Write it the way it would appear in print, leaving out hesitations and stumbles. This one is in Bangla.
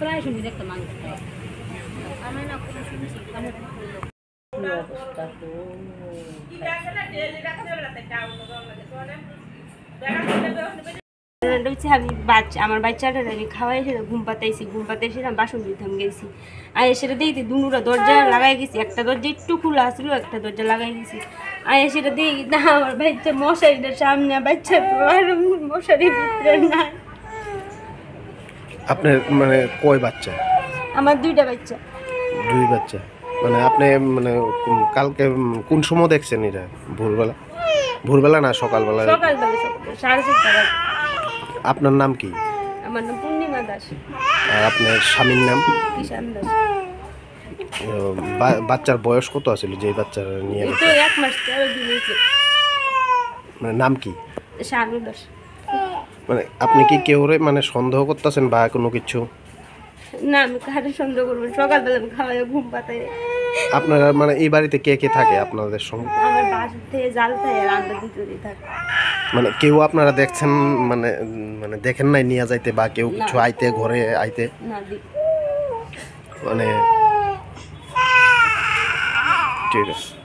প্রায় শুনি একটা মানুষ আমার না কোনো শুনছি আমার বাচ্চাটা আমি খাওয়াই সেটা ঘুম পাতাইছি ঘুম পাতাইছিলাম বাসন দিতাম গেছি আর সেটা দেখি দুটা দরজা লাগাই গেছি একটা দরজা একটু খোলা আসলো একটা দরজা লাগাই গেছি আর সেটা দেখি না আমার বাচ্চা মশারিটার সামনে বাচ্চা মশারির ভিতরে না। আপনার মানে কয় বাচ্চা? আমার দুইটা বাচ্চা। দুই বাচ্চা মানে আপনি মানে কালকে কোন সময় দেখছেন এটা? ভোরবেলা? ভোরবেলা না সকালবেলা? সকালবেলা 7:30। আপনার নাম কি? আমার নাম পূর্ণিমা দাস। আর আপনার স্বামীর নাম? কিষান দাস। বাচ্চার বয়স কত আছিল যে বাচ্চা নিয়ে গেছে? 1 মাস 13 দিন হয়েছে। মানে নাম কি? শানু দাস। মানে আপনি কি কেউরে মানে সন্দেহ করতেছেন বা কোনো কিছু? না আমি কারে সন্দেহ করব? সকালবেলা আমি খাওয়াই ঘুম পাতাই। আপনারা মানে এই বাড়িতে কে কে থাকে আপনাদের সঙ্গে? আমার বাসাতে জালতাই আর আমরা দুজনেই থাকি। মানে কেউ আপনারা দেখছেন মানে মানে দেখেন নাই নিয়ে যাইতে বা কেউ কিছু আইতে ঘরে আইতে? না মানে ঠিক আছে।